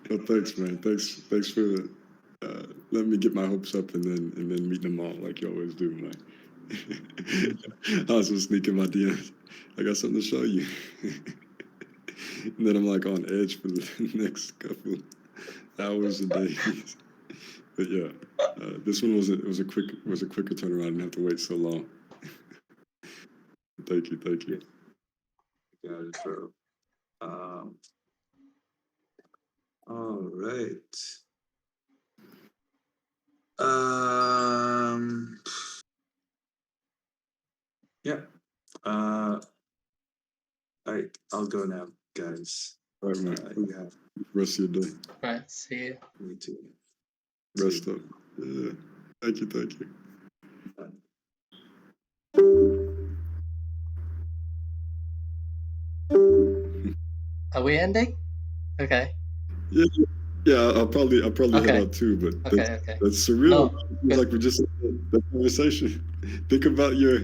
Well, thanks, man. Thanks for letting me get my hopes up and then meet them all like you always do, man. I also sneak in my DMs. I got something to show you. And then I'm like on edge for the next couple hours and days. But yeah, this one was a quicker turnaround. I didn't have to wait so long. Thank you, thank you. Got it, bro. Um, all right. Um, yeah. Uh, all right. I'll go now, guys. All right, man. Yeah. Rest of your day. Right. See you. Me too. Rest up. Yeah. Thank you, thank you. Uh, Are we ending? Okay. Yeah, yeah. I'll probably head Okay. out too. But Okay. that's surreal. No. It's Good. like we just had that conversation. Think about your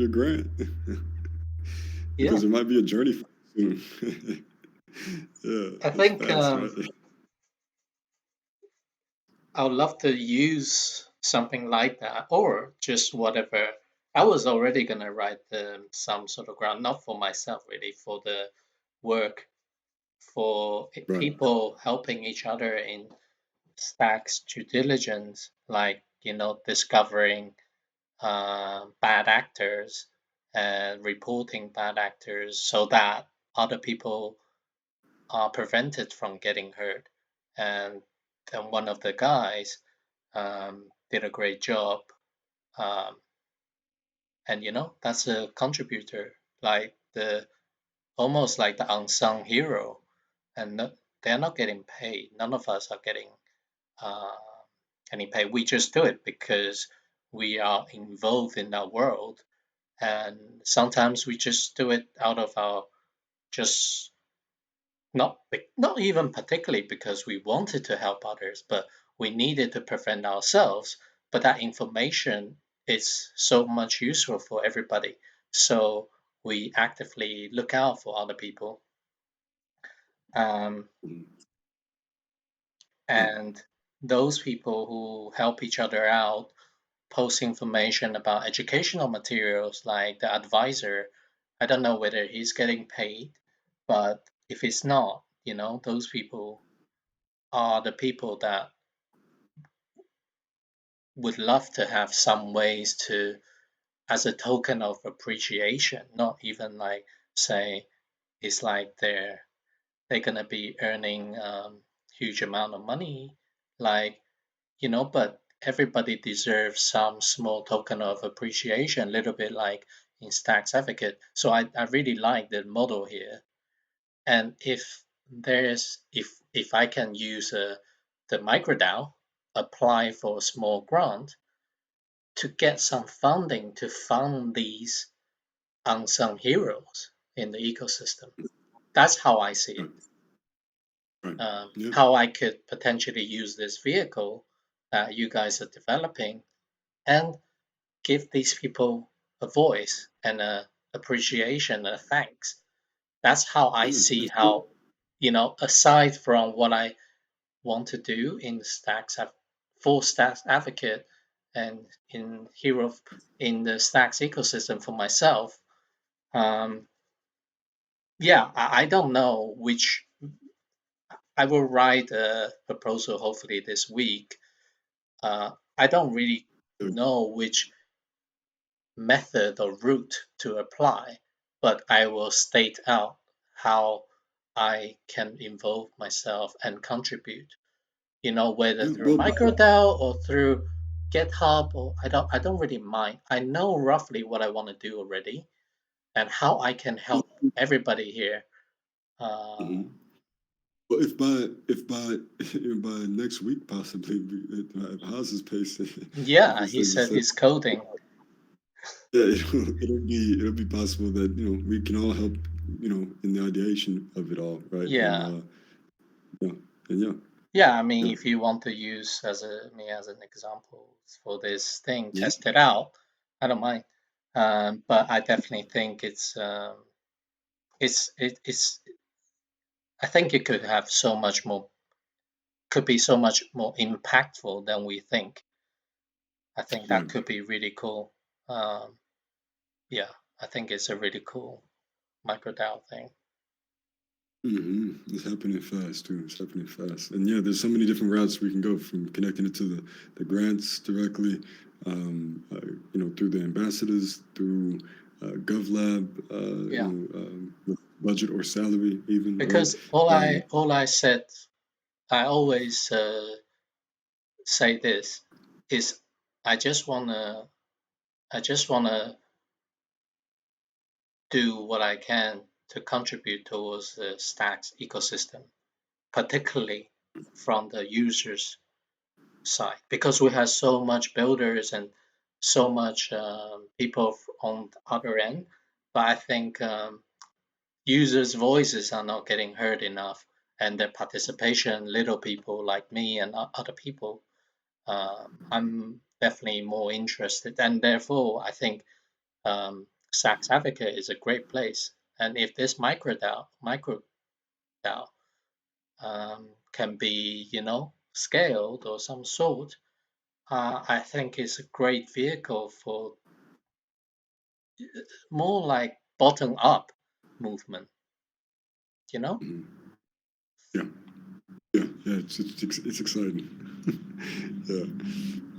grant Yeah. because it might be a journey for you soon. Yeah, I it's think fast, right? I would love to use something like that or just whatever. I was already gonna write some sort of grant, not for myself really, for the work for Right. people helping each other in stacks due diligence, like discovering bad actors and reporting bad actors so that other people are prevented from getting hurt. And then one of the guys did a great job. Um, and that's a contributor, like the almost like the unsung hero. And they're not getting paid. None of us are getting uh, any pay. We just do it because we are involved in that world. And sometimes we just do it out of our just not even particularly because we wanted to help others, but we needed to prevent ourselves. But that information is so much useful for everybody, so we actively look out for other people. Um, Mhm. Right. and those people who help each other out post information about educational materials, like the advisor. I don't know whether he's getting paid, but if it's not, those people are the people that would love to have some ways to, as a token of appreciation, not even like say it's like they're gonna be earning huge amount of money, like but everybody deserves some small token of appreciation, a little bit like in Stacks Advocate. So I really like the model here. And if I can use the microdao, apply for a small grant to get some funding to fund these unsung heroes in the ecosystem. That's how I see Right. it. Right. Yeah. How I could potentially use this vehicle that you guys are developing and give these people a voice and a appreciation and a thanks. That's how I Yeah. see That's good. how, aside from what I want to do in full stacks advocate and in hero in the stacks ecosystem for myself. um yeah, I don't know which. I will write a proposal hopefully this week. I don't really know which method or route to apply, but I will state out how I can involve myself and contribute. Whether Yeah. through Well, MicroDAO or through GitHub, or I don't really mind. I know roughly what I want to do already and how I can help everybody here. Uh, mhm. Well, if by next week possibly, if Haas's pace, if yeah, he he stays the said same, he's coding. yeah, it'll be possible that we can all help in the ideation of it all, right? And Yeah, yeah, and yeah, yeah. I mean, yeah, if you want to use me as an example for this thing, yeah. test it out. I don't mind. But I definitely think it's I think it could have so much more, could be so much more impactful than we think. I think Yeah. that could be really cool. Um, yeah, I think it's a really cool microdAO thing. It's happening fast too. It's happening fast, and yeah, there's so many different routes we can go from connecting it to the grants directly, through the ambassadors, through GovLab, Yeah, with budget or salary even, right? because all Um, I said, I always say this is I just wanna do what I can to contribute towards the Stacks ecosystem, particularly from the users side, because we have so much builders and so much people on the other end. But I think users' voices are not getting heard enough, and their participation, little people like me and other people, I'm definitely more interested, and therefore I think Saks Advocate is a great place. And if this micro DAO can be, scaled or some sort, I think it's a great vehicle for more like bottom up movement, you know? mhm. Yeah, yeah. It's exciting. Yeah,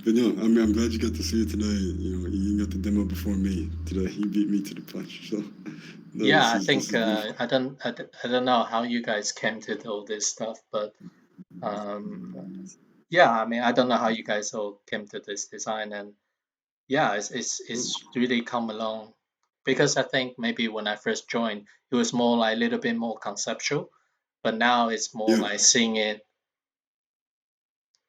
but no, I'm glad you got to see it today. You got the demo before me today. You beat me to the punch. So no, Yeah, I this think is beautiful. I don't know how you guys came to all this stuff, but um, yeah, I mean I don't know how you guys all came to this design, and yeah, Well, it's really come along because I think maybe when I first joined, it was more like a little bit more conceptual, but now it's more yeah, like seeing it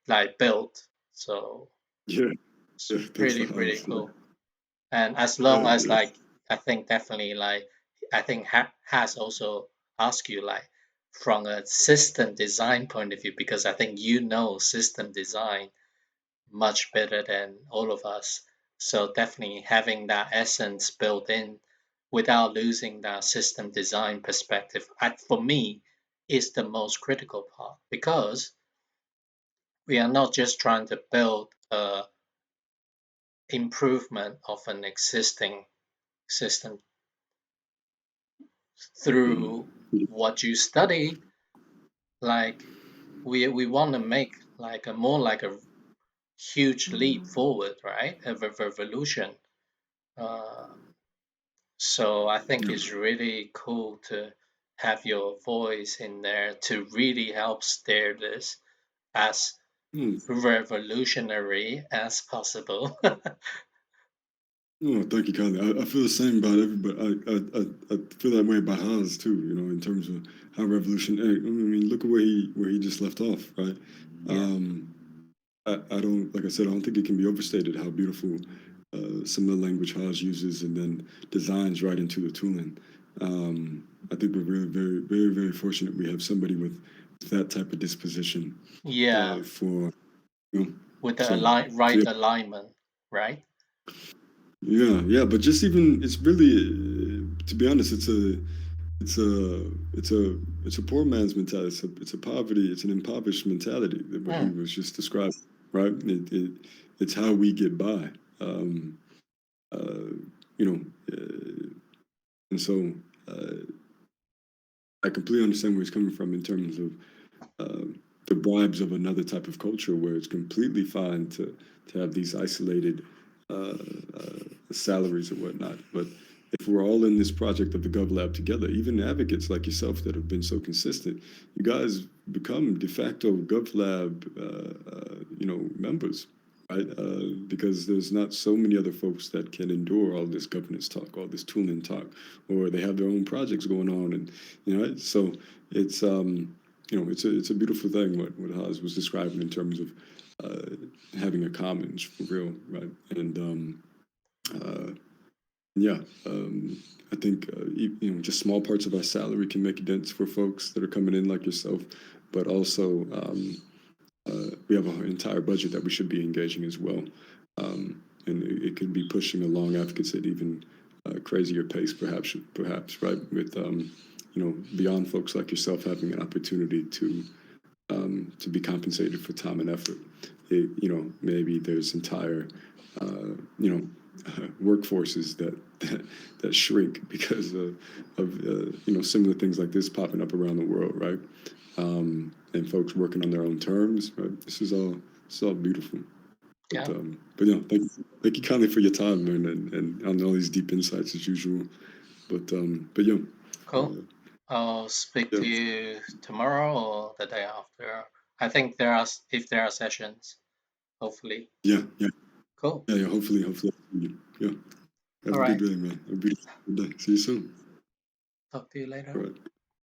like built. So yeah, it's yeah. That's the pretty highest. cool. And as Yeah, long as yeah. like I think definitely like I think has also asked you like from a system design point of view because I think system design much better than all of us. So definitely having that essence built in without losing that system design perspective, for me, is the most critical part because we are not just trying to build a improvement of an existing system through Mhm. what you study. Like we want to make like a more like a huge leap forward, right? A revolution. Uh, So I think Yeah. it's really cool to have your voice in there to really help steer this as Mm. revolutionary as possible. Oh, thank you, kindly. I feel the same about everybody. I feel that way about Haas too. In terms of how revolutionary. I mean, look at where he just left off, right? Yeah. Um, I don't, like I said, I don't think it can be overstated how beautiful some of the language Haas uses and then designs right into the tooling. I think we're really very very very fortunate we have somebody with that type of disposition Yeah, for you know. with the So right yeah. alignment, right? Yeah, yeah, but just even it's really, to be honest, it's a it's a it's a poor man's mentality. It's a poverty. It's an impoverished mentality that what he Mm. was just describing, right? It's how we get by, um, uh, you know, and so uh, I completely understand where he's coming from in terms of uh, the bribes of another type of culture where it's completely fine to have these isolated salaries or whatnot. But if we're all in this project of the GovLab together, even advocates like yourself that have been so consistent, you guys become de facto GovLab, members, right? Because there's not so many other folks that can endure all this governance talk, all this tooling talk, or they have their own projects going on, and so it's it's a beautiful thing what Haas was describing in terms of having a commons for real, right? And uh, yeah, I think just small parts of our salary can make a dent for folks that are coming in like yourself, but also we have an entire budget that we should be engaging as well, and it could be pushing along advocates at even crazier pace, perhaps right with beyond folks like yourself having an opportunity to be compensated for time and effort. Maybe there's entire workforces that shrink because of similar things like this popping up around the world, right? And folks working on their own terms, right? This is all beautiful. Yeah. But thank you kindly for your time, man, and on all these deep insights as usual. But yeah. Cool. I'll speak yeah. to you tomorrow or the day after. I think if there are sessions, hopefully. Yeah. Cool. Yeah. Hopefully. Yeah. Have All a right. good day, man. Have a beautiful day. See you soon. Talk to you later. All right.